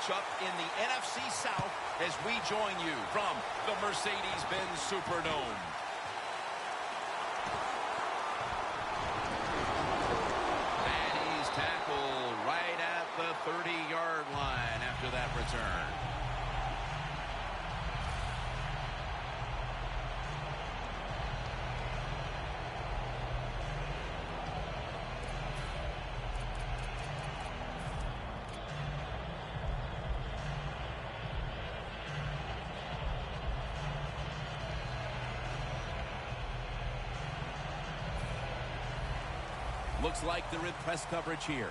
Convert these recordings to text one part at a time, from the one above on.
matchup in the NFC South as we join you from the Mercedes-Benz Superdome. And he's tackled right at the 30-yard line after that return. Looks like they're in press coverage here.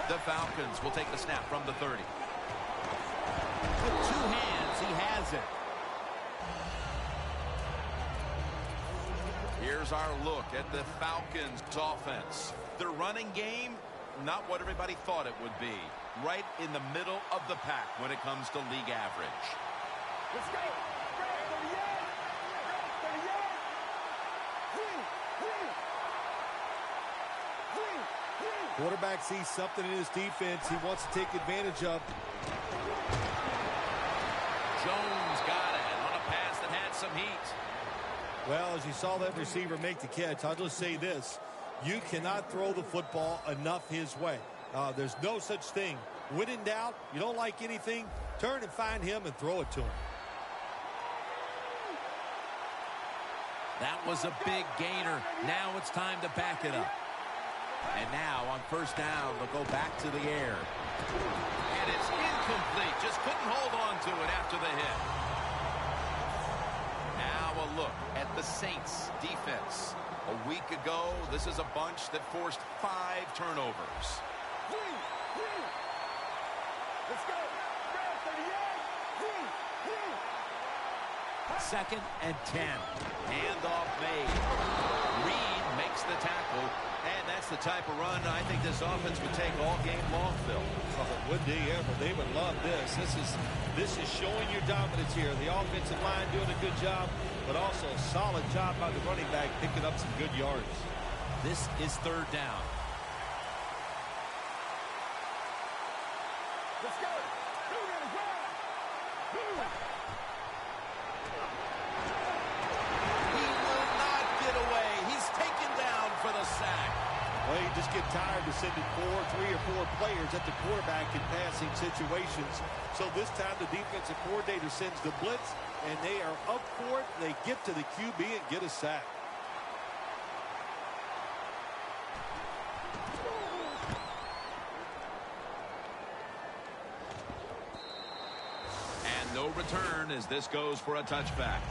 The Falcons will take the snap from the 30. With two hands, he has it. Here's our look at the Falcons' offense. Their running game, not what everybody thought it would be. Right in the middle of the pack when it comes to league average. Let's go. Quarterback sees something in his defense he wants to take advantage of. Jones got it on a pass that had some heat. Well, as you saw that receiver make the catch, I'll just say this. You cannot throw the football enough his way. There's no such thing. When in doubt, you don't like anything, turn and find him and throw it to him. That was a big gainer. Now it's time to back it up. And now on first down, they'll go back to the air. And it's incomplete. Just couldn't hold on to it after the hit. Now a look at the Saints defense. A week ago, this is a bunch that forced 5 turnovers. Let's go. 2nd and 10. Handoff made. Reed makes the tackle. And that's the type of run I think this offense would take all game long, Phil. Oh, would they ever? They would love this. This is showing your dominance here. The offensive line doing a good job, but also a solid job by the running back picking up some good yards. This is 3rd down. Let's go. He will not get away. He's taken down for the sack. Well, you just get tired of sending 3 or 4 players at the quarterback in passing situations. So this time the defensive coordinator sends the blitz, and they are up for it. They get to the QB and get a sack. And no return as this goes for a touchback.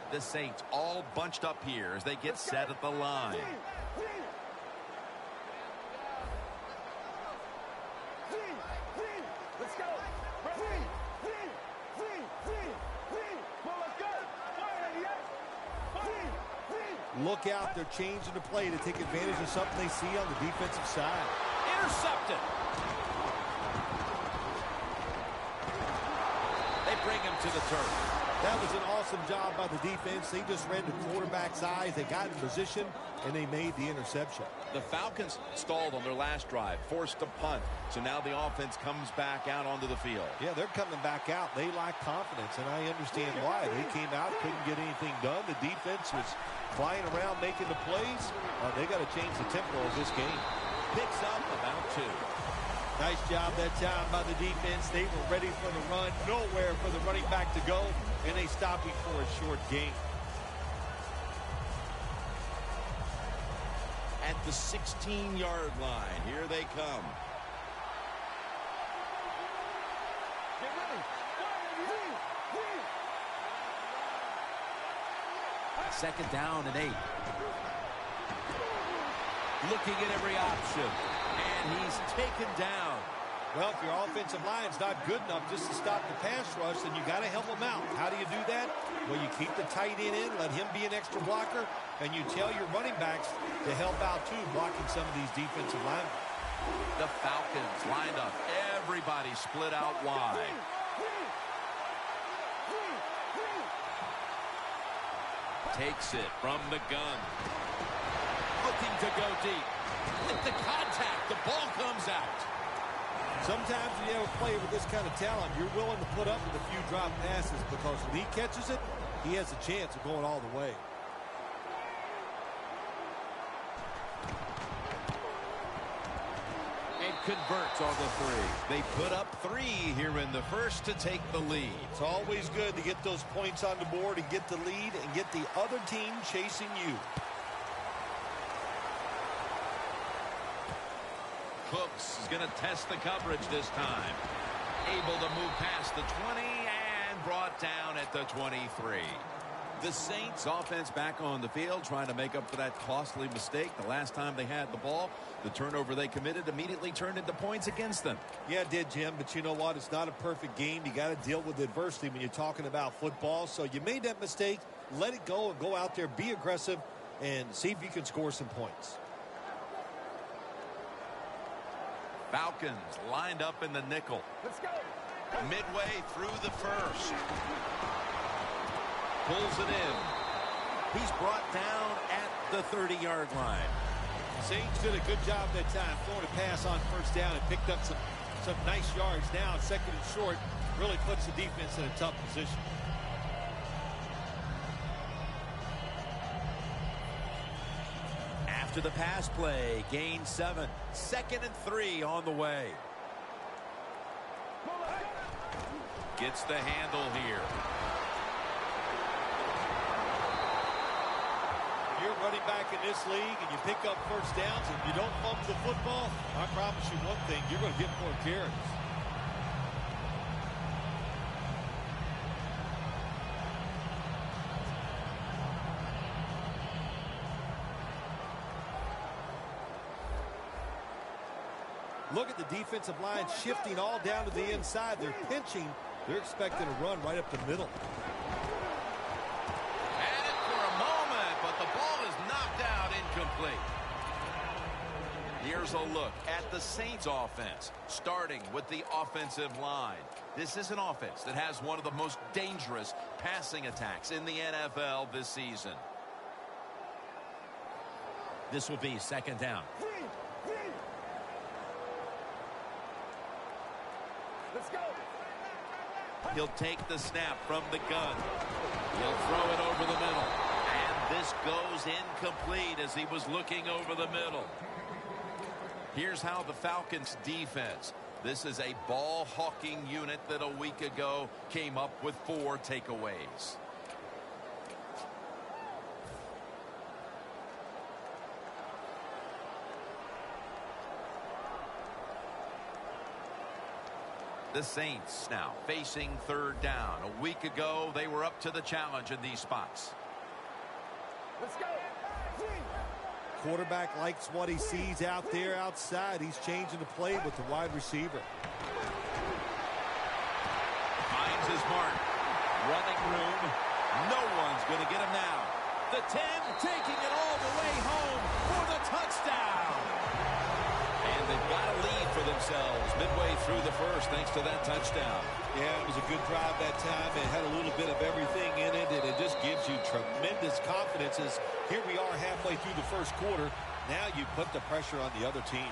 The Saints all bunched up here as they get set at the line. Let's go. Look out, they're changing the play to take advantage of something they see on the defensive side. Intercepted. They bring him to the turf. That was an awesome job by the defense. They just read the quarterback's eyes. They got in position, and they made the interception. The Falcons stalled on their last drive, forced a punt. So now the offense comes back out onto the field. Yeah, they're coming back out. They lack confidence, and I understand why. They came out, couldn't get anything done. The defense was flying around making the plays. They got to change the tempo of this game. Picks up about 2. Nice job that time by the defense. They were ready for the run. Nowhere for the running back to go, and they stopped him for a short gain. At the 16-yard line, here they come. Get ready. 2nd down and 8. Looking at every option. And he's taken down. Well, if your offensive line's not good enough just to stop the pass rush, then you got to help them out. How do you do that? Well, you keep the tight end in, let him be an extra blocker, and you tell your running backs to help out, too, blocking some of these defensive linemen. The Falcons lined up. Everybody split out wide. Takes it from the gun. Looking to go deep. With the contact, the ball comes out. Sometimes when you have a player with this kind of talent, you're willing to put up with a few drop passes because when he catches it, he has a chance of going all the way. And converts on the three. They put up 3 here in the first to take the lead. It's always good to get those points on the board and get the lead and get the other team chasing you. Cooks is going to test the coverage this time. Able to move past the 20 and brought down at the 23. The Saints offense back on the field trying to make up for that costly mistake. The last time they had the ball, the turnover they committed immediately turned into points against them. Yeah, it did, Jim, but you know what? It's not a perfect game. You got to deal with adversity when you're talking about football. So you made that mistake, let it go and go out there, be aggressive, and see if you can score some points. Falcons lined up in the nickel. Let's go. Midway through the first. Pulls it in. He's brought down at the 30-yard line. Saints did a good job that time throwing a pass on first down and picked up some nice yards. Now, second and short, really puts the defense in a tough position. After the pass play, gain 7. 2nd and 3 on the way. Gets the handle here. You're running back in this league and you pick up first downs and you don't fumble the football, I promise you one thing, you're going to get more carries. Look at the defensive line shifting all down to the inside. They're pinching. They're expecting a run right up the middle. Had it for a moment, but the ball is knocked out incomplete. Here's a look at the Saints offense, starting with the offensive line. This is an offense that has one of the most dangerous passing attacks in the NFL this season. This will be 2nd down. Let's go. He'll take the snap from the gun. He'll throw it over the middle. And this goes incomplete as he was looking over the middle. Here's how the Falcons defense. This is a ball-hawking unit that a week ago came up with 4 takeaways. The Saints now facing 3rd down. A week ago, they were up to the challenge in these spots. Let's go. Quarterback likes what he sees out there outside. He's changing the play with the wide receiver. Finds his mark. Running room. No one's going to get him now. The 10 taking it all the way home for the touchdown. And they've got a lead for themselves midway through the first thanks to that touchdown. Yeah, it was a good drive that time. It had a little bit of everything in it, and it just gives you tremendous confidence as here we are halfway through the first quarter. Now you put the pressure on the other team.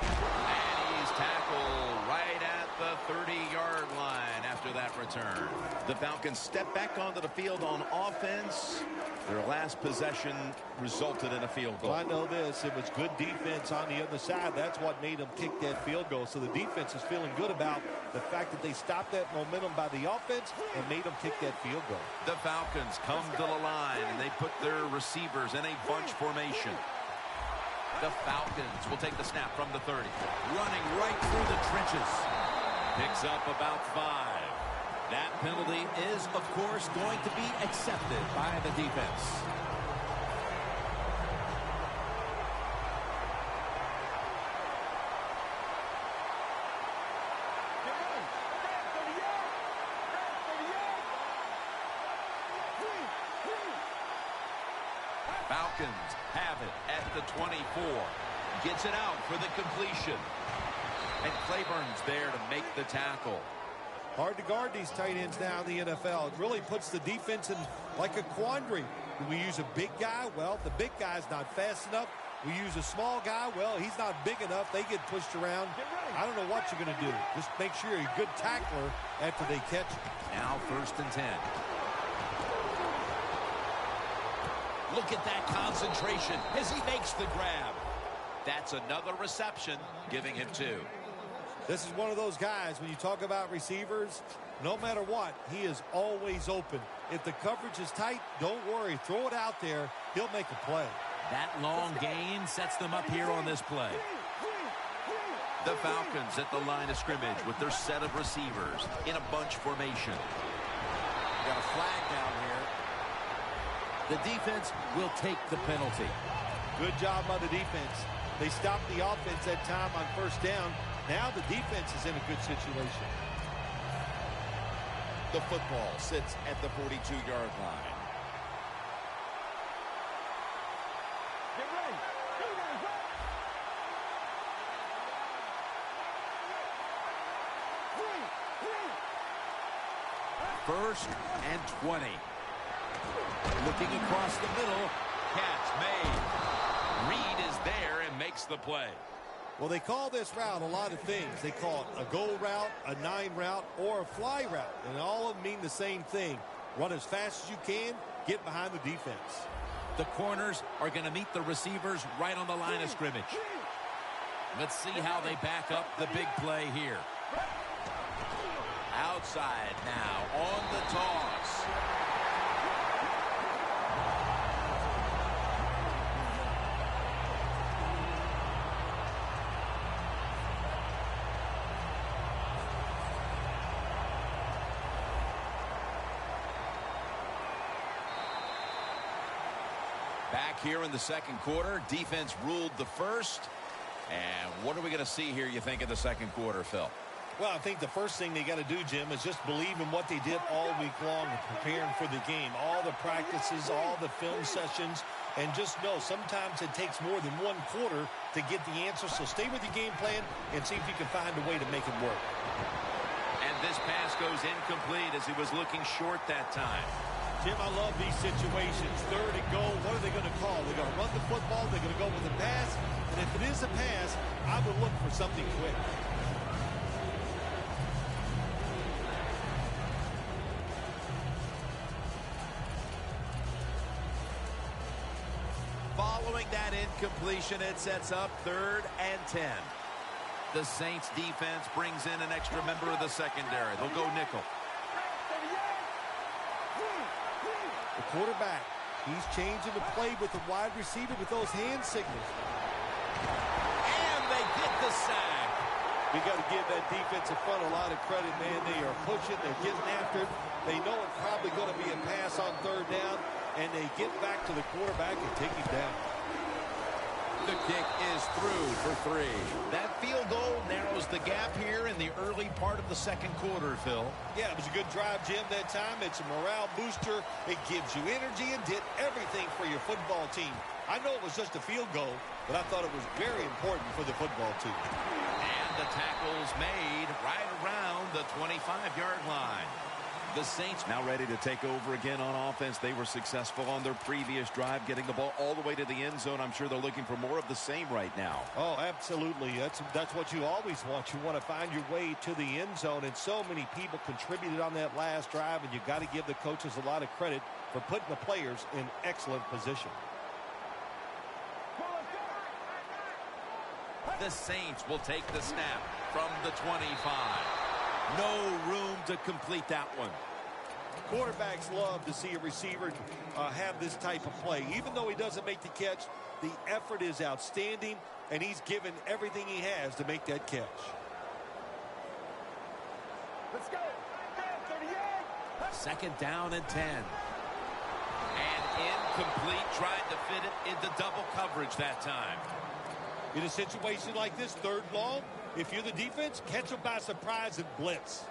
And he's tackled right at the 30-yard line after that return. The Falcons step back onto the field on offense. Their last possession resulted in a field goal. Well, I know this. It was good defense on the other side. That's what made them kick that field goal. So the defense is feeling good about the fact that they stopped that momentum by the offense and made them kick that field goal. The Falcons come to the line, and they put their receivers in a bunch formation. The Falcons will take the snap from the 30. Running right through the trenches. Picks up about 5. That penalty is, of course, going to be accepted by the defense. Falcons have it at the 24. Gets it out for the completion. And Clayborn's there to make the tackle. Hard to guard these tight ends now in the NFL. It really puts the defense in like a quandary. Do we use a big guy? Well, the big guy's not fast enough. We use a small guy. Well, he's not big enough. They get pushed around. I don't know what you're going to do. Just make sure you're a good tackler after they catch you. Now 1st and 10. Look at that concentration as he makes the grab. That's another reception, giving him 2. This is one of those guys, when you talk about receivers, no matter what, he is always open. If the coverage is tight, don't worry. Throw it out there. He'll make a play. That long gain sets them up here on this play. The Falcons at the line of scrimmage with their set of receivers in a bunch formation. Got a flag down here. The defense will take the penalty. Good job by the defense. They stopped the offense that time on 1st down. Now the defense is in a good situation. The football sits at the 42-yard line. Get ready. First and 20. Looking across the middle. Catch made. Reed is there and makes the play. Well, they call this route a lot of things. They call it a go route, a 9 route, or a fly route. And all of them mean the same thing. Run as fast as you can, get behind the defense. The corners are going to meet the receivers right on the line of scrimmage. Let's see how they back up the big play here. Outside now on the toss. Back here in the 2nd quarter, defense ruled the first. And what are we going to see here, you think, in the 2nd quarter, Phil? Well, I think the first thing they got to do, Jim, is just believe in what they did all week long and preparing for the game. All the practices, all the film sessions, and just know sometimes it takes more than 1 quarter to get the answer. So stay with your game plan and see if you can find a way to make it work. And this pass goes incomplete as he was looking short that time. Jim, I love these situations. 3rd and go. What are they going to call? They're going to run the football. They're going to go with a pass. And if it is a pass, I would look for something quick. Following that incompletion, it sets up 3rd and 10. The Saints defense brings in an extra member of the secondary. They'll go nickel. The quarterback, he's changing the play with the wide receiver with those hand signals. And they get the sack. We got to give that defensive front a lot of credit, man. They are pushing, they're getting after it. They know it's probably going to be a pass on 3rd down, and they get back to the quarterback and take him down. The kick is through for 3. That field goal narrows the gap here in the early part of the 2nd quarter, Phil. Yeah, it was a good drive, Jim, that time. It's a morale booster. It gives you energy and did everything for your football team. I know it was just a field goal, but I thought it was very important for the football team. And the tackle's made right around the 25-yard line. The Saints now ready to take over again on offense. They were successful on their previous drive, getting the ball all the way to the end zone. I'm sure they're looking for more of the same right now. Oh, absolutely. That's what you always want. You want to find your way to the end zone, and so many people contributed on that last drive, and you got to give the coaches a lot of credit for putting the players in excellent position. The Saints will take the snap from the 25. No room to complete that one. Quarterbacks love to see a receiver have this type of play. Even though he doesn't make the catch, the effort is outstanding, and he's given everything he has to make that catch. Let's go. 38. Second down and 10. And incomplete, trying to fit it into double coverage that time. In a situation like this, third long, if you're the defense, catch them by surprise and blitz.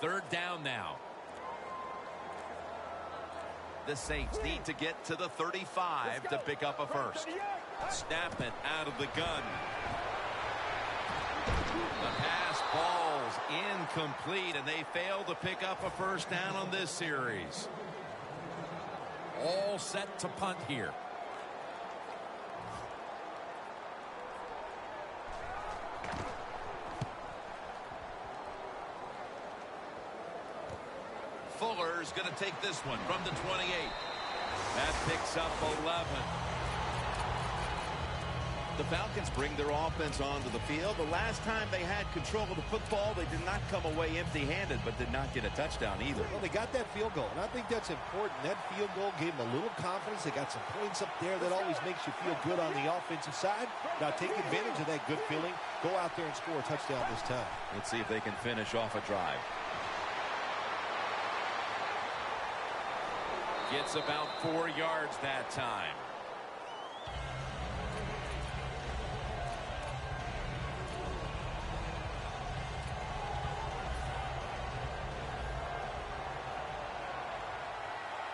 Third down now. The Saints need to get to the 35 to pick up a first. Snap it out of the gun. The pass falls incomplete, and they fail to pick up a first down on this series. All set to punt here. Fuller's going to take this one from the 28. That picks up 11. The Falcons bring their offense onto the field. The last time they had control of the football, they did not come away empty-handed, but did not get a touchdown either. Well, they got that field goal, and I think that's important. That field goal gave them a little confidence. They got some points up there. That always makes you feel good on the offensive side. Now take advantage of that good feeling. Go out there and score a touchdown this time. Let's see if they can finish off a drive. Gets about 4 yards that time.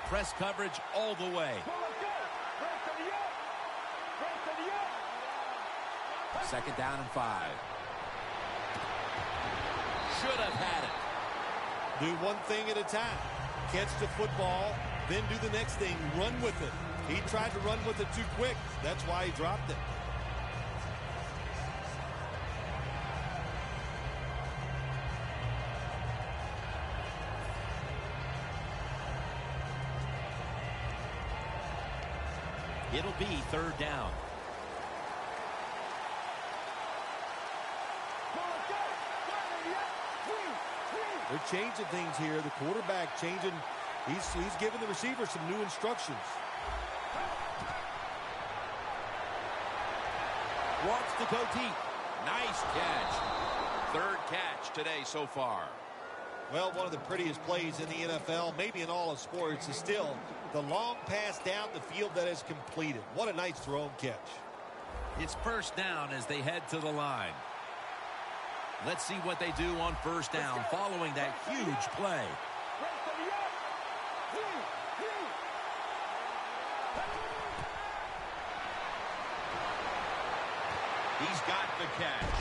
Press coverage all the way. Second down and 5. Should have had it. Do one thing at a time. Catch the football, then do the next thing. Run with it. He tried to run with it too quick. That's why he dropped it. It'll be third down. They're changing things here. The quarterback changing. He's giving the receiver some new instructions. Wants to go deep. Nice catch. Third catch today so far. Well, one of the prettiest plays in the NFL, maybe in all of sports, is still the long pass down the field that is completed. What a nice throw and catch. It's first down as they head to the line. Let's see what they do on first down following that huge play. He's got the catch.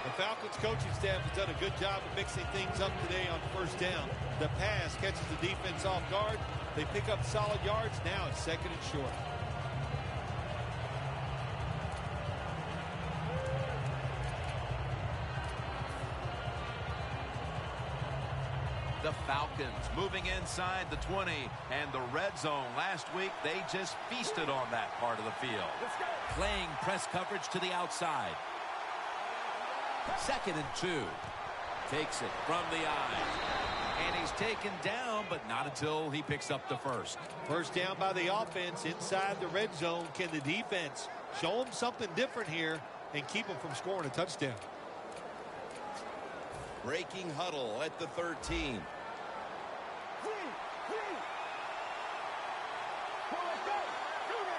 The Falcons coaching staff has done a good job of mixing things up today on first down. The pass catches the defense off guard. They pick up solid yards. Now it's second and short. The Falcons moving inside the 20 and the red zone. Last week, they just feasted on that part of the field. Playing press coverage to the outside. Second and 2. Takes it from the eye. And he's taken down, but not until he picks up the first. First down by the offense inside the red zone. Can the defense show them something different here and keep them from scoring a touchdown? Breaking huddle at the 13.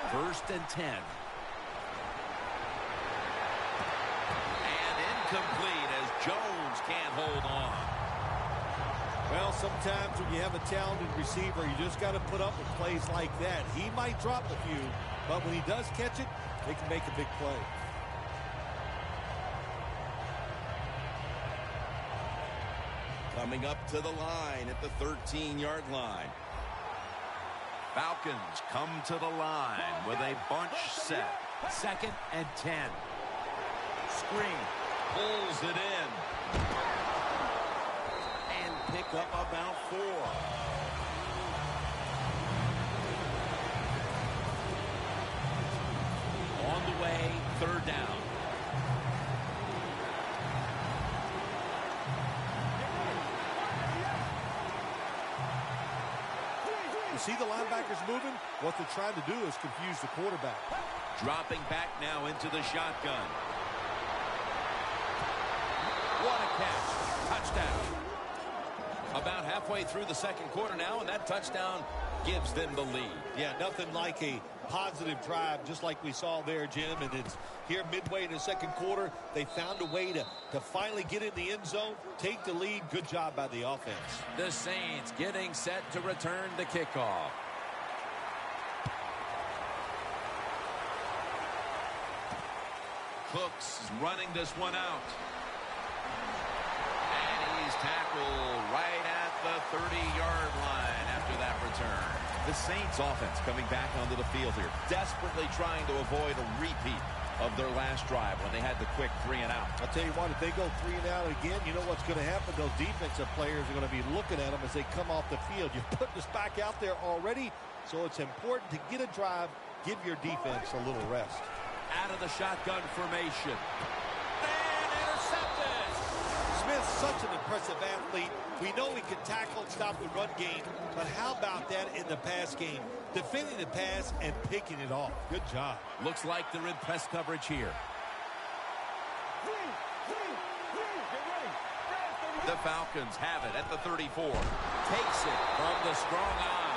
First and 10. And incomplete as Jones can't hold on. Well, sometimes when you have a talented receiver, you just got to put up with plays like that. He might drop a few, but when he does catch it, they can make a big play. Coming up to the line at the 13-yard line. Falcons come to the line with a bunch set. Second and 10. Screen. Pulls it in. And pick up about 4. see the linebackers moving? What they're trying to do is confuse the quarterback. Dropping back now into the shotgun. What a catch. Touchdown. About halfway through the second quarter now, and that touchdown gives them the lead. Yeah, nothing like a positive drive, just like we saw there, Jim. And it's here midway in the second quarter. They found a way to finally get in the end zone, take the lead. Good job by the offense. The Saints getting set to return the kickoff. Cooks is running this one out. And he's tackled right at the 30-yard line after that return. The Saints offense coming back onto the field here, desperately trying to avoid a repeat of their last drive when they had the quick 3 and out. I'll tell you what, if they go 3 and out again, you know what's going to happen? Those defensive players are going to be looking at them as they come off the field. You're putting us back out there already, so it's important to get a drive, give your defense a little rest. Out of the shotgun formation. And intercepted. Smith's such an impressive athlete. We know he can tackle and stop the run game, but how about that in the pass game? Defending the pass and picking it off. Good job. Looks like they're in press coverage here. The Falcons have it at the 34. Takes it from the strong eye.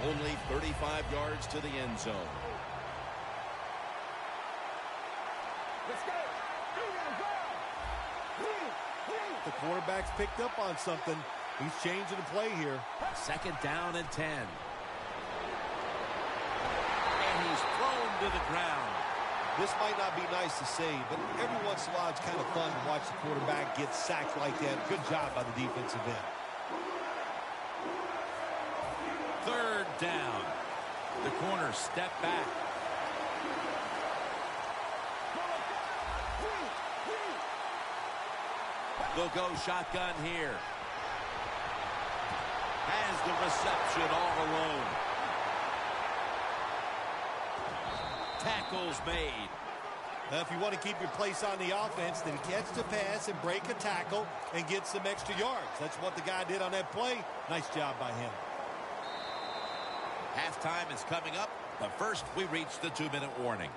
Only 35 yards to the end zone. Let's go. The quarterback's picked up on something. He's changing the play here. Second down and 10. And he's thrown to the ground. This might not be nice to say, but every once in a while it's kind of fun to watch the quarterback get sacked like that. Good job by the defensive end. Third down. The corners step back. They'll go shotgun here. Has the reception all alone. Tackles made. Now, if you want to keep your place on the offense, then catch the pass and break a tackle and get some extra yards. That's what the guy did on that play. Nice job by him. Halftime is coming up, but first we reach the 2-minute warning.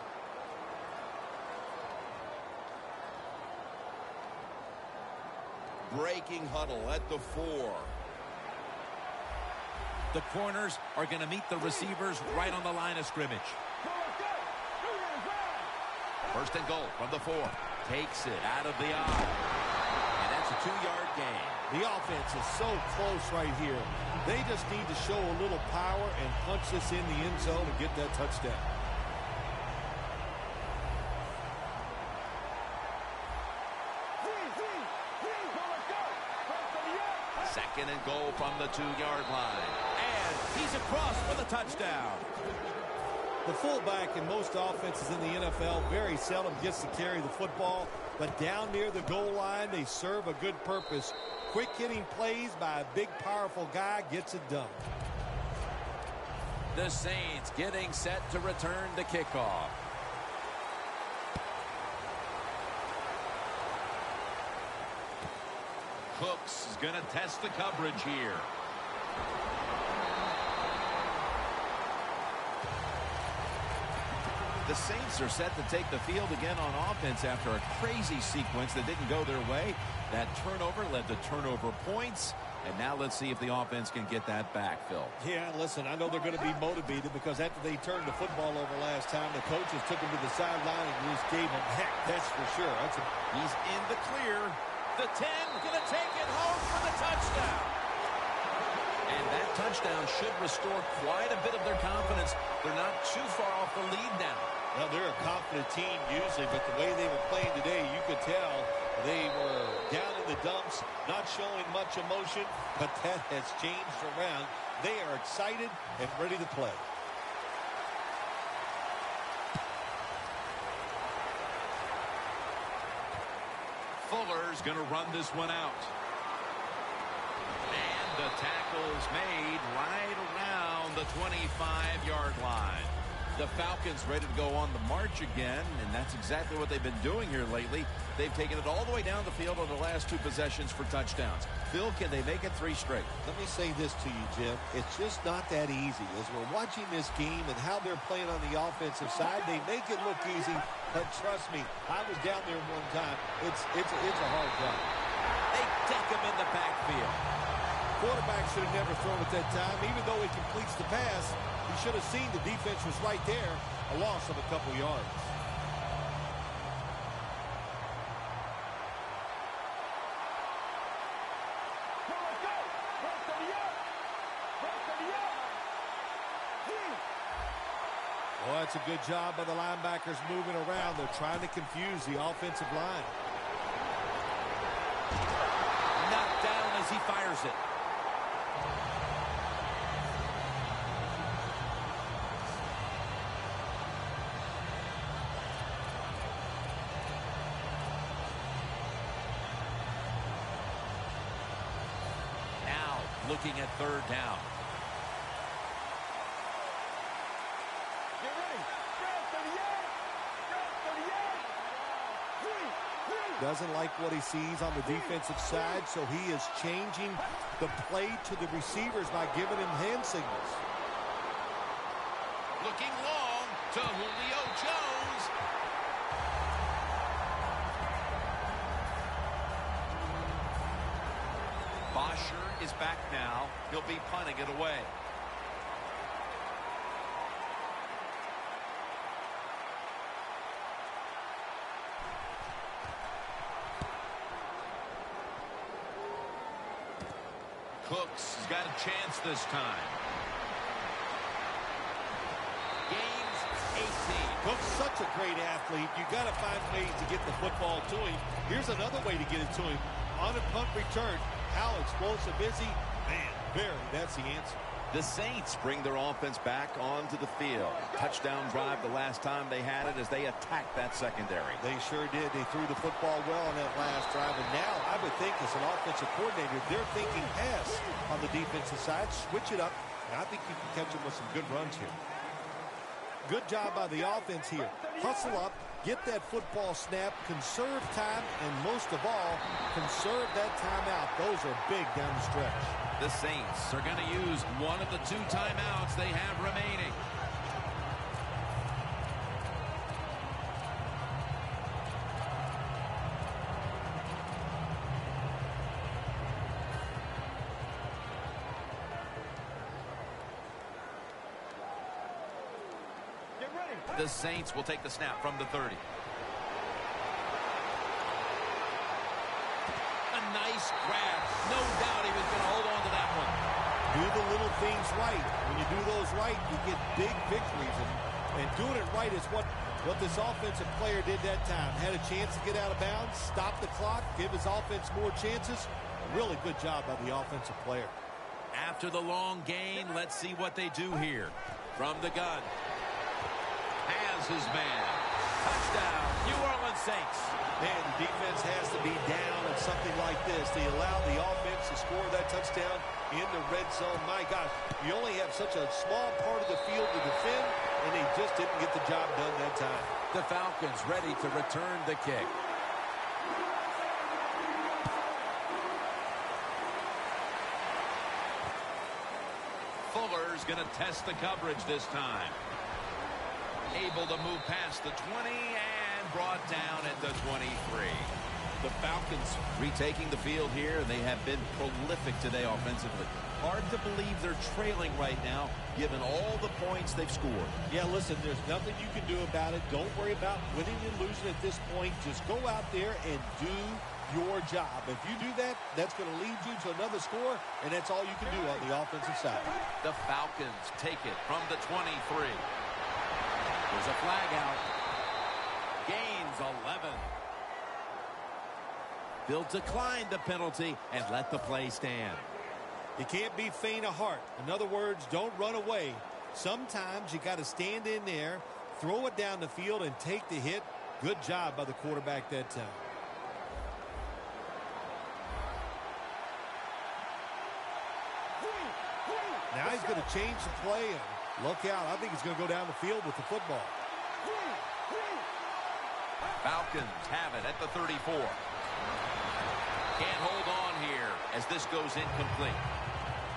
Breaking huddle at the 4. The corners are going to meet the receivers right on the line of scrimmage. First and goal from the 4. Takes it out of the eye. And that's a 2-yard gain. The offense is so close right here. They just need to show a little power and punch this in the end zone and get that touchdown. Second and goal from the 2-yard line. And he's across for the touchdown. The fullback in most offenses in the NFL very seldom gets to carry the football, but down near the goal line, they serve a good purpose. Quick hitting plays by a big, powerful guy gets it done. The Saints getting set to return the kickoff. Cooks is going to test the coverage here. The Saints are set to take the field again on offense after a crazy sequence that didn't go their way. That turnover led to turnover points. And now let's see if the offense can get that back, Phil. Yeah, listen, I know they're going to be motivated because after they turned the football over last time, the coaches took him to the sideline and just gave him heck, that's for sure. He's in the clear. The 10 going to take it home for the touchdown. And that touchdown should restore quite a bit of their confidence. They're not too far off the lead now. Well, they're a confident team usually, but the way they were playing today, you could tell they were down in the dumps, not showing much emotion, but that has changed around. They are excited and ready to play. Fuller's going to run this one out. And the tackle's made right around the 25-yard line. The Falcons ready to go on the march again, and that's exactly what they've been doing here lately. They've taken it all the way down the field on the last 2 possessions for touchdowns. Phil, can they make it 3 straight? Let me say this to you, Jim. It's just not that easy. As we're watching this game and how they're playing on the offensive side, they make it look easy, but trust me, I was down there one time. It's a hard job. They deck him in the backfield. Quarterback should have never thrown at that time. Even though he completes the pass, he should have seen the defense was right there. A loss of a couple yards. Well, that's a good job by the linebackers moving around. They're trying to confuse the offensive line. Knocked down as he fires it. Now looking at 3rd down. Doesn't like what he sees on the defensive side, so he is changing the play to the receivers by giving him hand signals. Looking long to Julio Jones. Bosher is back now. He'll be punting it away. Cooks has got a chance this time. Gains 18. Cook's such a great athlete. You got to find ways to get the football to him. Here's another way to get it to him. On a punt return. How explosive is he? Man, that's the answer. The Saints bring their offense back onto the field. Touchdown drive the last time they had it as they attacked that secondary. They sure did. They threw the football well on that last drive. And now I would think as an offensive coordinator, they're thinking pass on the defensive side. Switch it up. And I think you can catch them with some good runs here. Good job by the offense here. Hustle up. Get that football snap. Conserve time. And most of all, conserve that timeout. Those are big down the stretch. The Saints are going to use one of the 2 timeouts they have remaining. Get ready. The Saints will take the snap from the 30. Nice grab. No doubt he was going to hold on to that one. Do the little things right. When you do those right, you get big victories. And doing it right is what this offensive player did that time. Had a chance to get out of bounds, stop the clock, give his offense more chances. A really good job by the offensive player. After the long gain, let's see what they do here. From the gun. Has his man. Touchdown, New Orleans Saints. Man, the defense has to be down at something like this. They allow the offense to score that touchdown in the red zone. My gosh, you only have such a small part of the field to defend, and they just didn't get the job done that time. The Falcons ready to return the kick. Fuller's going to test the coverage this time. Able to move past the 20 and brought down at the 23. The Falcons retaking the field here. They have been prolific today offensively. Hard to believe they're trailing right now, given all the points they've scored. Yeah, listen, there's nothing you can do about it. Don't worry about winning and losing at this point. Just go out there and do your job. If you do that, that's going to lead you to another score, and that's all you can do on the offensive side. The Falcons take it from the 23. There's a flag out. Gains 11. They'll decline the penalty and let the play stand. You can't be faint of heart. In other words, don't run away. Sometimes you got to stand in there, throw it down the field, and take the hit. Good job by the quarterback that time. Now he's going to change the play. Look out. I think he's going to go down the field with the football. Falcons have it at the 34. Can't hold on here as this goes incomplete.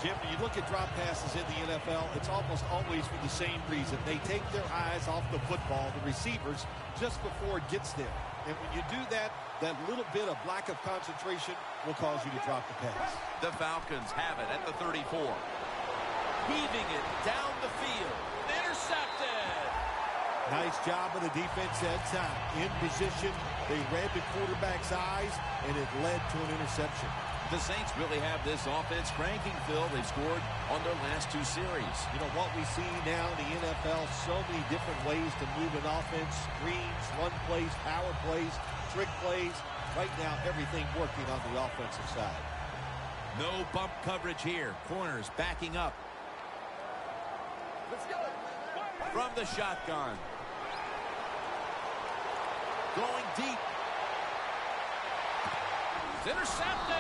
Jim, when you look at drop passes in the NFL, it's almost always for the same reason. They take their eyes off the football, the receivers, just before it gets there. And when you do that, that little bit of lack of concentration will cause you to drop the pass. The Falcons have it at the 34. Heaving it down the field. Intercepted. Nice job of the defense that time. In position, they read the quarterback's eyes, and it led to an interception. The Saints really have this offense cranking, Phil. They've scored on their last 2 series. You know, what we see now in the NFL, so many different ways to move an offense. Screens, run plays, power plays, trick plays. Right now, everything working on the offensive side. No bump coverage here. Corners backing up. Let's go. From the shotgun. Going deep. It's intercepted.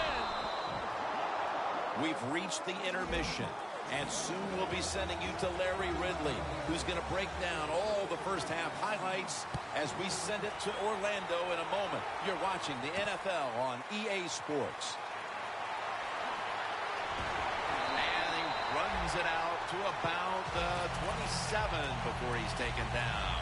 We've reached the intermission. And soon we'll be sending you to Larry Ridley, who's going to break down all the first half highlights as we send it to Orlando in a moment. You're watching the NFL on EA Sports. And he runs it out to about the 27 before he's taken down.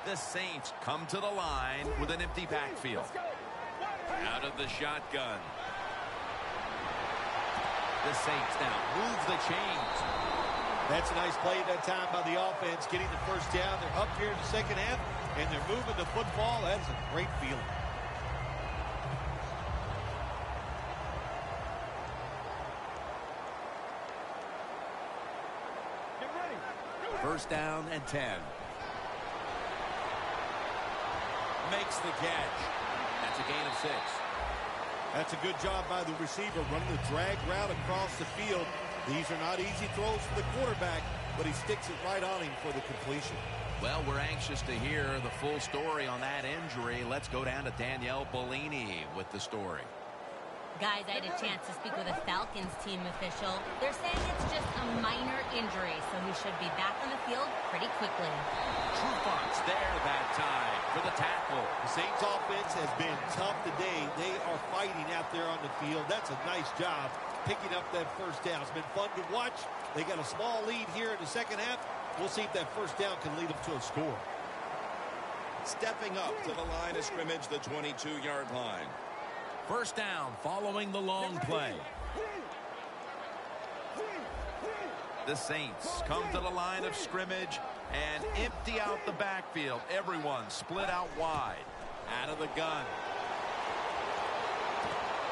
The Saints come to the line with an empty backfield. Out of the shotgun. The Saints now move the chains. That's a nice play that time by the offense, getting the first down. They're up here in the second half, and they're moving the football. That is a great feeling. First down and 10. Makes the catch. That's a gain of 6. That's a good job by the receiver, running the drag route across the field. These are not easy throws for the quarterback, but he sticks it right on him for the completion. Well, we're anxious to hear the full story on that injury. Let's go down to Danielle Bellini with the story. Guys, I had a chance to speak with a Falcons team official. They're saying it's just a minor injury, so he should be back on the field pretty quickly. Trufant's there that time for the tackle. The Saints offense has been tough today. They are fighting out there on the field. That's a nice job picking up that first down. It's been fun to watch. They got a small lead here in the second half. We'll see if that first down can lead them to a score. Stepping up to the line of scrimmage, the 22-yard line. First down following the long play. The Saints come to the line of scrimmage and empty out the backfield. Everyone split out wide. Out of the gun.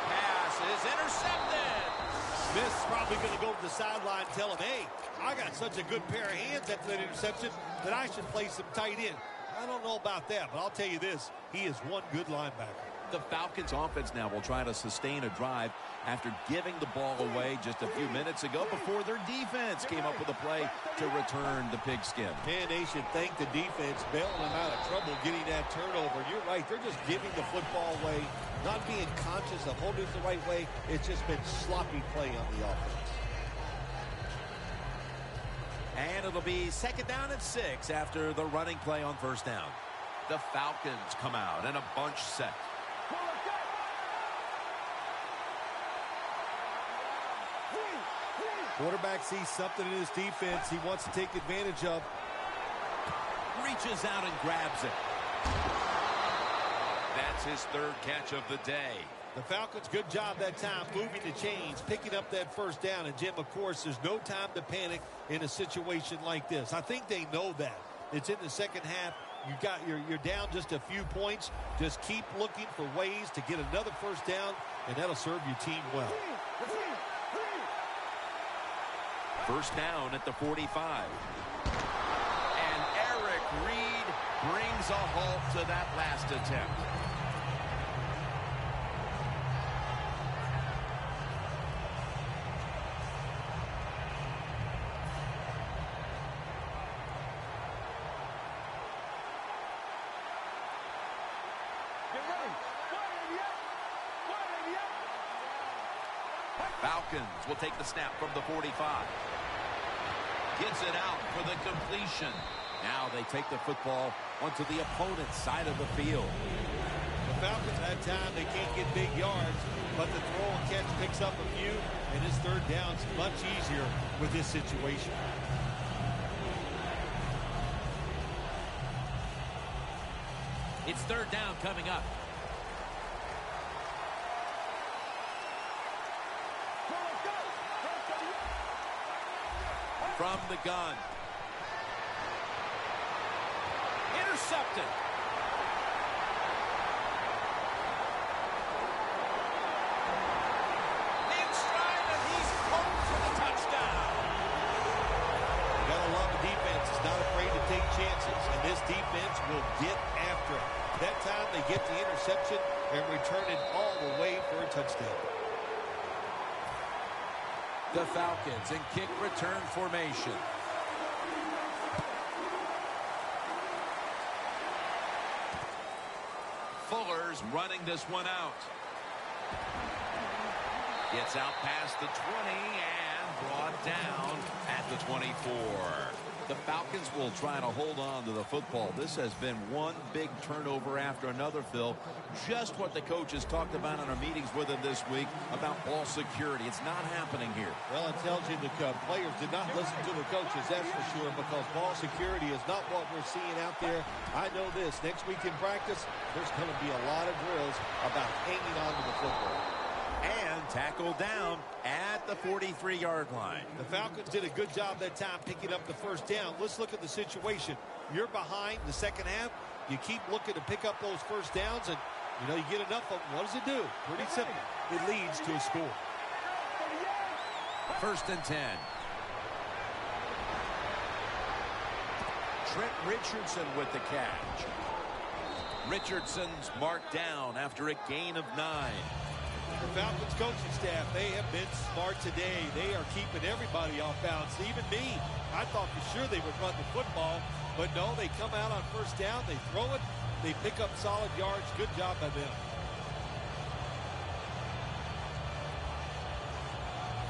Pass is intercepted. Smith's probably going to go to the sideline and tell him, hey, I got such a good pair of hands after that interception that I should play some tight end. I don't know about that, but I'll tell you this, he is one good linebacker. The Falcons offense now will try to sustain a drive after giving the ball away just a few minutes ago before their defense came up with a play to return the pigskin. Man, they should thank the defense bailing them out of trouble getting that turnover. You're right, they're just giving the football away, not being conscious of holding it the right way. It's just been sloppy play on the offense. And it'll be second down and 6 after the running play on first down. The Falcons come out in a bunch set. Quarterback sees something in his defense he wants to take advantage of. Reaches out and grabs it. That's his third catch of the day. The Falcons, good job that time moving the chains, picking up that first down. And, Jim, of course, there's no time to panic in a situation like this. I think they know that. It's in the second half. You're down just a few points. Just keep looking for ways to get another first down, and that'll serve your team well. First down at the 45. And Eric Reed brings a halt to that last attempt. Get ready. Falcons will take the snap from the 45. Gets it out for the completion. Now they take the football onto the opponent's side of the field. The Falcons that time, they can't get big yards, but the throw and catch picks up a few, and his third down's much easier with this situation. It's third down coming up. From the gun. Intercepted. In stride, and he's home for the touchdown. You gotta love the defense. It's not afraid to take chances, and this defense will get after it. That time they get the interception and return it all the way for a touchdown. The Falcons in kick return formation. Fuller's running this one out. Gets out past the 20 and brought down at the 24. The Falcons will try to hold on to the football. This has been one big turnover after another, Phil. Just what the coaches talked about in our meetings with him this week about ball security. It's not happening here. Well, it tells you the players did not listen to the coaches, that's for sure, because ball security is not what we're seeing out there. I know this. Next week in practice, there's going to be a lot of drills about hanging on to the football. And tackled down at the 43-yard line. The Falcons did a good job that time picking up the first down. Let's look at the situation. You're behind the second half. You keep looking to pick up those first downs, and, you know, you get enough of them. What does it do? Pretty simple. It leads to a score. First and 10. Trent Richardson with the catch. Richardson's marked down after a gain of 9. The Falcons coaching staff, they have been smart today. They are keeping everybody off balance, even me. I thought for sure they would run the football, but no, they come out on first down, they throw it, they pick up solid yards. Good job by them.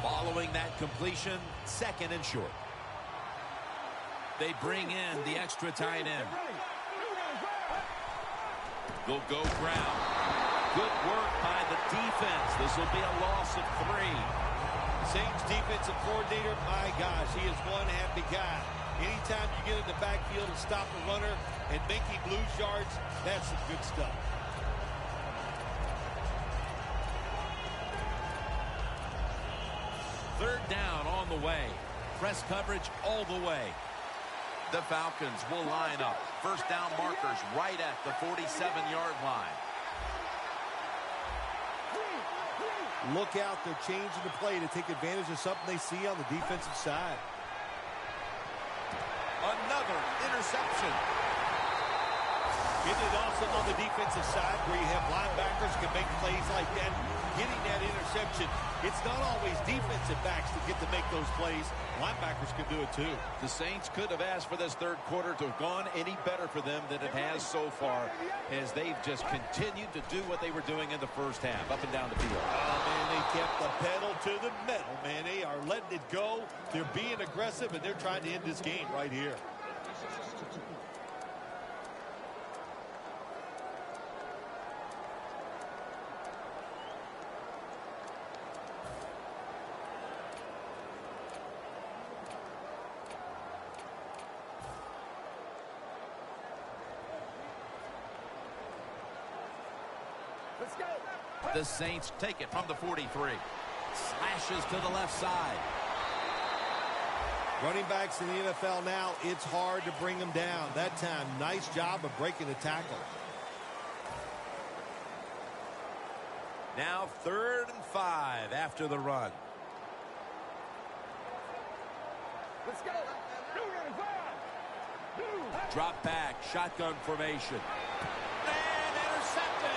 Following that completion, second and short. They bring in the extra tight end. They'll go ground. Good work by the defense. This will be a loss of 3. Saints defensive coordinator, my gosh, he is one happy guy. Anytime you get in the backfield and stop a runner and make him lose yards, that's some good stuff. Third down on the way. Press coverage all the way. The Falcons will line up. First down markers right at the 47-yard line. Look out, they're changing the play to take advantage of something they see on the defensive side. Another interception. Isn't it awesome on the defensive side where you have linebackers can make plays like that? Getting that interception, it's not always defensive backs that get to make those plays. Linebackers can do it too. The Saints could have asked for this third quarter to have gone any better for them than it has so far, as they've just continued to do what they were doing in the first half, up and down the field. Oh, man, they kept the pedal to the metal, man. They are letting it go. They're being aggressive, and they're trying to end this game right here. Let's go. The Saints take it from the 43. Slashes to the left side. Running backs in the NFL now, it's hard to bring them down. That time, nice job of breaking the tackle. Now 3rd and 5 after the run. Let's go. Drop back, shotgun formation. And intercepted.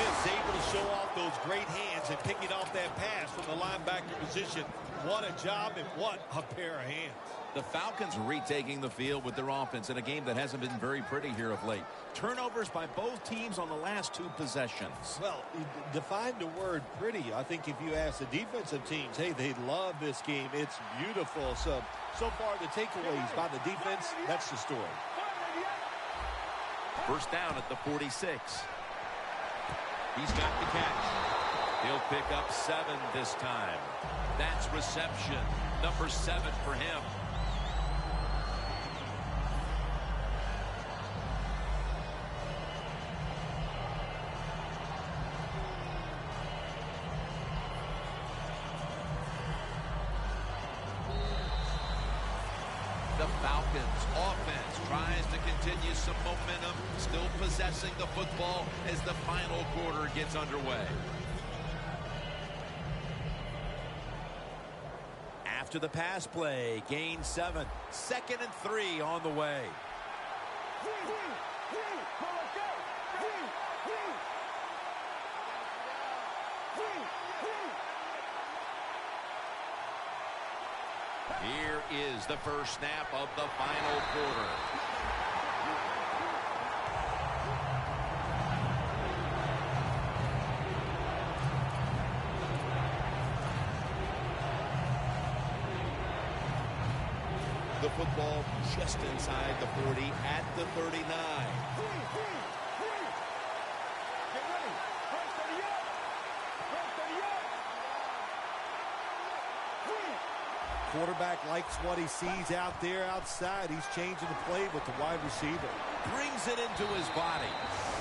Is able to show off those great hands and picking off that pass from the linebacker position. What a job and what a pair of hands. The Falcons retaking the field with their offense in a game that hasn't been very pretty here of late. Turnovers by both teams on the last 2 possessions. Well, define the word pretty. I think if you ask the defensive teams, hey, they love this game. It's beautiful. So far, the takeaways by the defense, that's the story. First down at the 46. He's got the catch. He'll pick up 7 this time. That's reception number 7 for him. The Falcons offense tries to continue some momentum, still possessing the football as the final quarter gets underway. After the pass play, gain 7. 2nd and 3 on the way. Here is the first snap of the final quarter. The football just inside the 40 at the 39. Quarterback likes what he sees out there outside. He's changing the play with the wide receiver. Brings it into his body.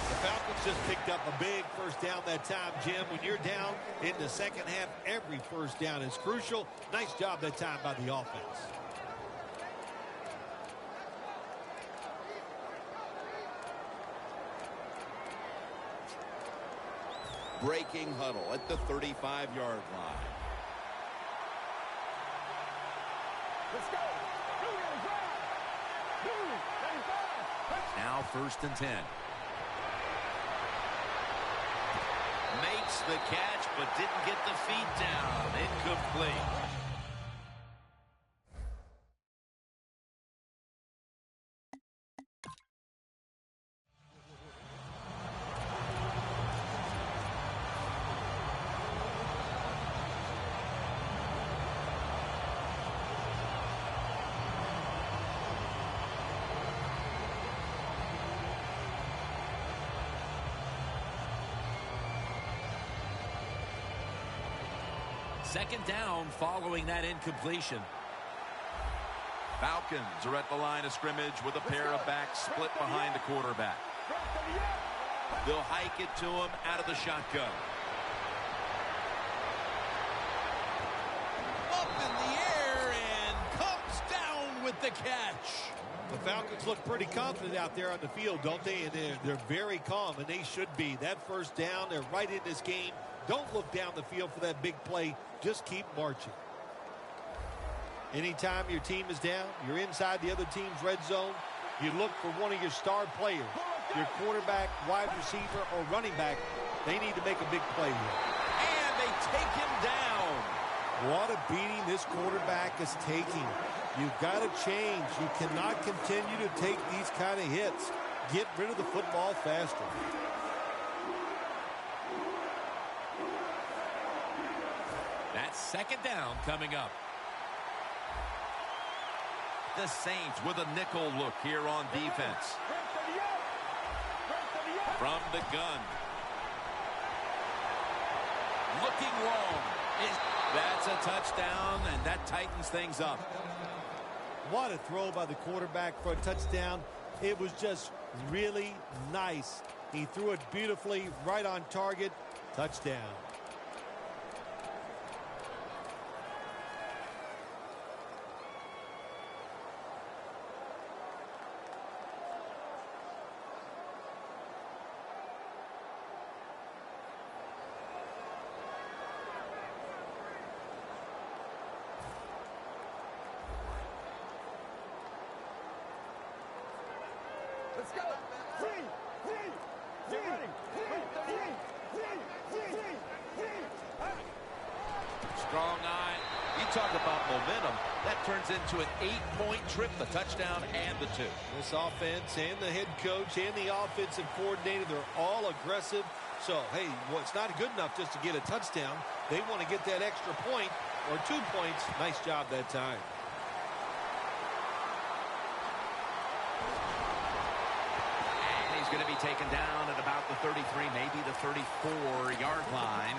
The Falcons just picked up a big first down that time, Jim. When you're down in the second half, every first down is crucial. Nice job that time by the offense. Breaking huddle at the 35-yard line. Let's go. Now 1st and 10. Makes the catch, but didn't get the feet down. Incomplete. Second down following that incompletion. Falcons are at the line of scrimmage with a pair of backs split behind the quarterback. They'll hike it to him out of the shotgun. Up in the air and comes down with the catch. The Falcons look pretty confident out there on the field, don't they? And they're very calm, and they should be. That first down, they're right in this game. Don't look down the field for that big play. Just keep marching. Anytime your team is down, you're inside the other team's red zone, you look for one of your star players, your quarterback, wide receiver, or running back. They need to make a big play here. And they take him down. What a beating this quarterback is taking. You've got to change. You cannot continue to take these kind of hits. Get rid of the football faster. That's second down coming up. The Saints with a nickel look here on defense. From the gun. Looking long. That's a touchdown, and that tightens things up. What a throw by the quarterback for a touchdown. It was just really nice. He threw it beautifully, right on target. Touchdown. Let's go. Get ready. talk about momentum. That turns into an 8-point trip, the touchdown and the 2. This offense and the head coach and the offensive coordinator, they're all aggressive. So, hey, well, it's not good enough just to get a touchdown. They want to get that extra point or 2 points. Nice job that time. And he's going to be taken down at about the 33, maybe the 34-yard line.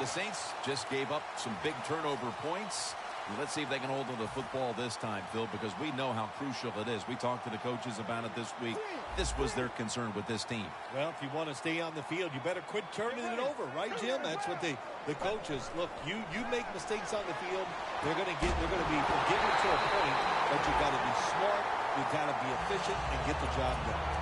The Saints just gave up some big turnover points. Let's see if they can hold on to the football this time, Phil, because we know how crucial it is. We talked to the coaches about it this week. This was their concern with this team. Well, if you want to stay on the field, you better quit turning it over, right, Jim? That's what the coaches look. You make mistakes on the field, they're going to be forgiven to a point, but you got to be smart, you got to be efficient, and get the job done.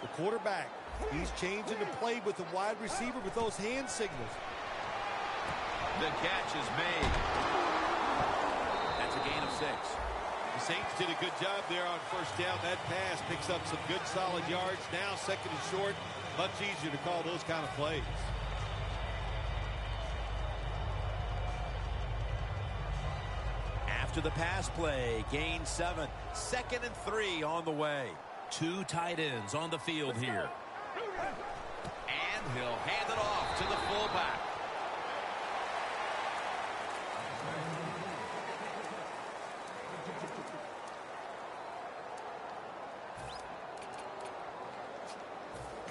The quarterback, he's changing the play with the wide receiver with those hand signals. The catch is made. That's a gain of 6. The Saints did a good job there on first down. That pass picks up some good solid yards. Now second and short, much easier to call those kind of plays. After the pass play, gain 7. 2nd and 3 on the way. 2 tight ends on the field here. And he'll hand it off to the fullback.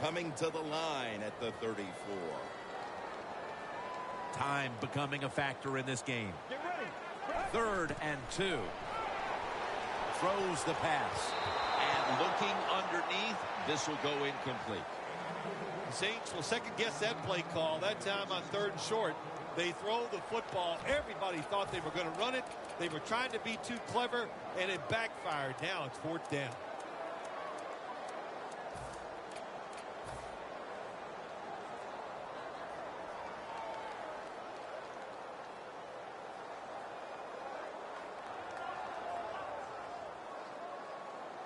Coming to the line at the 34. Time becoming a factor in this game. 3rd and 2. Throws the pass. And looking underneath, this will go incomplete. The Saints will second-guess that play call. That time on 3rd and short, they throw the football. Everybody thought they were going to run it. They were trying to be too clever, and it backfired. Now it's 4th down.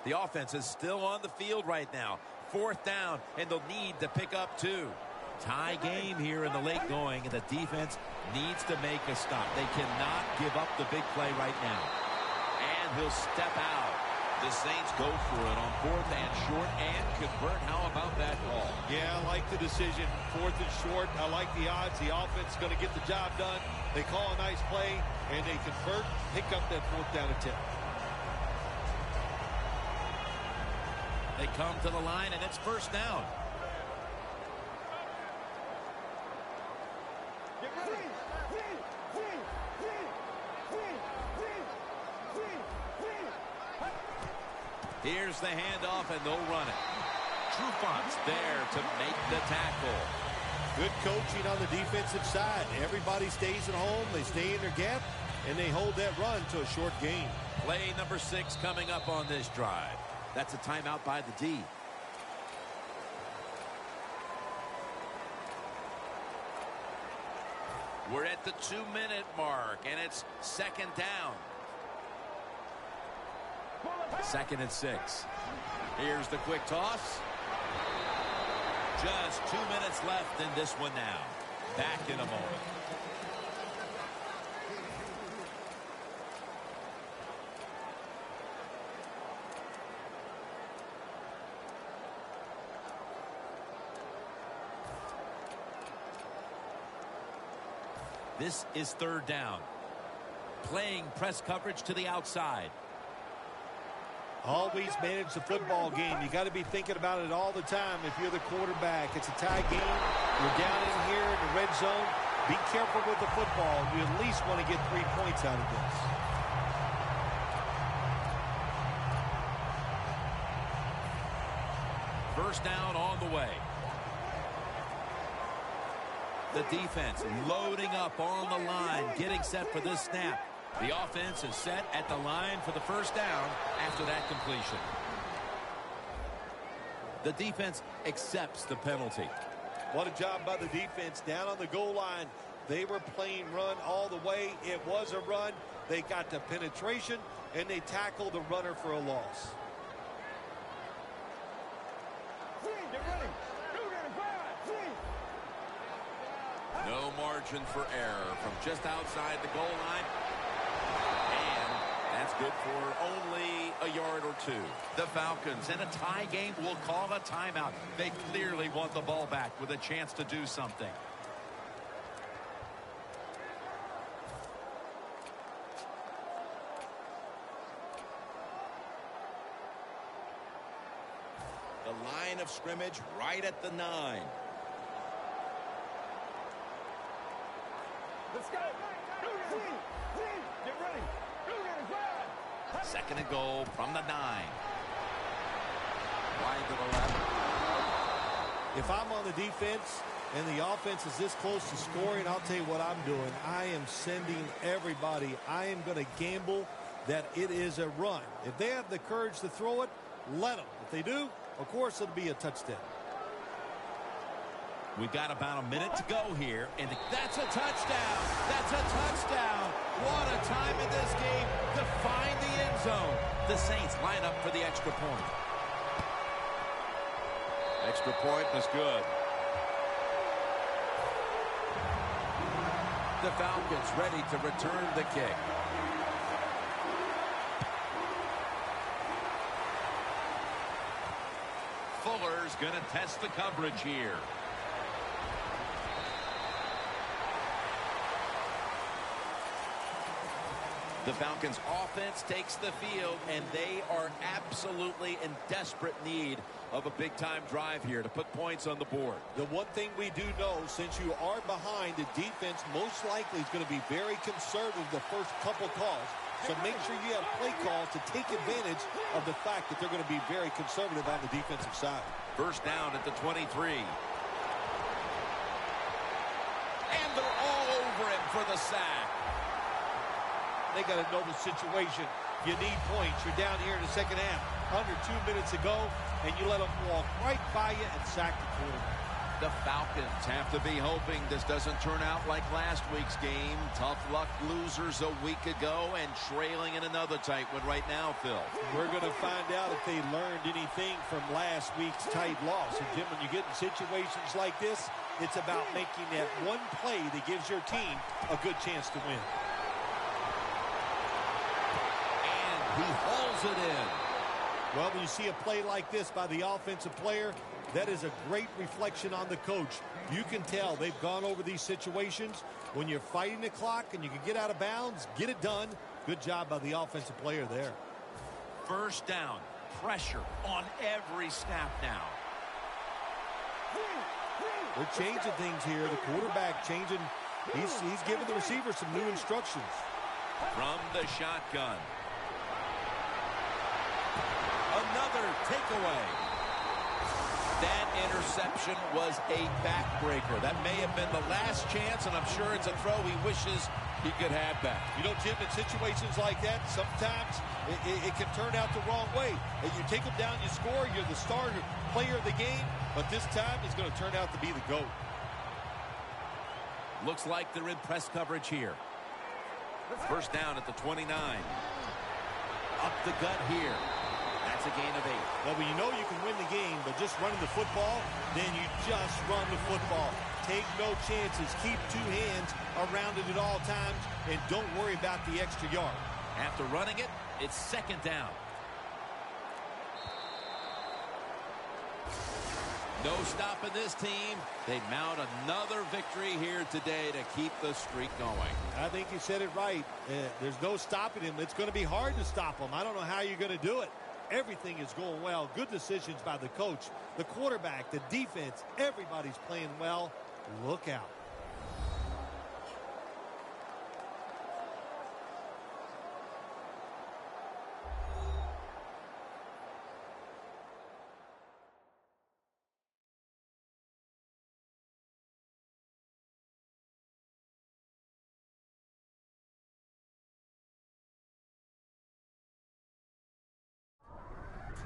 The offense is still on the field right now. 4th down, and they'll need to pick up 2. Tie game here in the late going, and the defense needs to make a stop. They cannot give up the big play right now. And he'll step out. The Saints go for it on 4th and short and convert. How about that call? Yeah, I like the decision. 4th and short. I like the odds. The offense is going to get the job done. They call a nice play, and they convert, pick up that 4th down attempt. They come to the line, and it's 1st down. Here's the handoff, and they'll run it. Trufont's there to make the tackle. Good coaching on the defensive side. Everybody stays at home. They stay in their gap, and they hold that run to a short gain. Play number 6 coming up on this drive. That's a timeout by the D. We're at the 2-minute mark, and it's 2nd down. 2nd and 6. Here's the quick toss. Just 2 minutes left in this one now. Back in a moment. This is 3rd down. Playing press coverage to the outside. Always manage the football game. You got to be thinking about it all the time if you're the quarterback. It's a tie game. You're down in here in the red zone. Be careful with the football. You at least want to get 3 points out of this. 1st down on the way. The defense loading up on the line, getting set for this snap. The offense is set at the line for the 1st down after that completion. The defense accepts the penalty. What a job by the defense down on the goal line. They were playing run all the way. It was a run. They got the penetration, and they tackled the runner for a loss. No margin for error from just outside the goal line. And that's good for only a yard or two. The Falcons, in a tie game, will call a timeout. They clearly want the ball back with a chance to do something. The line of scrimmage right at the 9. Let's go. Get ready. Second and goal from the 9. Wide to the left. If I'm on the defense and the offense is this close to scoring, I'll tell you what I'm doing. I am sending everybody. I am going to gamble that it is a run. If they have the courage to throw it, let them. If they do, of course, it'll be a touchdown. We've got about a minute to go here, and that's a touchdown. That's a touchdown. What a time in this game to find the end zone. The Saints line up for the extra point. Extra point is good. The Falcons ready to return the kick. Fuller's going to test the coverage here. The Falcons offense takes the field, and they are absolutely in desperate need of a big-time drive here to put points on the board. The one thing we do know, since you are behind, the defense most likely is going to be very conservative the first couple calls. So make sure you have play calls to take advantage of the fact that they're going to be very conservative on the defensive side. First down at the 23. And they're all over him for the sack. They got to know the situation. You need points. You're down here in the second half. Under 2 minutes to go, and you let them walk right by you and sack the quarterback. The Falcons have to be hoping this doesn't turn out like last week's game. Tough luck losers a week ago and trailing in another tight one right now, Phil. We're going to find out if they learned anything from last week's tight loss. And, Jim, when you get in situations like this, it's about making that one play that gives your team a good chance to win. He hauls it in. Well, when you see a play like this by the offensive player, that is a great reflection on the coach. You can tell they've gone over these situations. When you're fighting the clock and you can get out of bounds, get it done. Good job by the offensive player there. First down. Pressure on every snap now. They're changing things here. The quarterback changing. He's giving the receiver some new instructions. From the shotgun. Another takeaway. That interception was a backbreaker. That may have been the last chance, and I'm sure it's a throw he wishes he could have back. You know, Jim, in situations like that, sometimes it can turn out the wrong way. You take them down, you score, you're the star player of the game, but this time it's going to turn out to be the GOAT. Looks like they're in press coverage here. First down at the 29. Up the gut here. That's a gain of 8. Well, when you know you can win the game, but just running the football, then you just run the football. Take no chances. Keep 2 hands around it at all times, and don't worry about the extra yard. After running it, it's second down. No stopping this team. They mount another victory here today to keep the streak going. I think you said it right. There's no stopping him. It's going to be hard to stop him. I don't know how you're going to do it. Everything is going well. Good decisions by the coach, the quarterback, the defense. Everybody's playing well. Look out.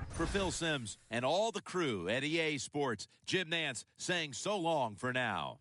For Phil Simms and all the crew at EA Sports, Jim Nantz saying so long for now.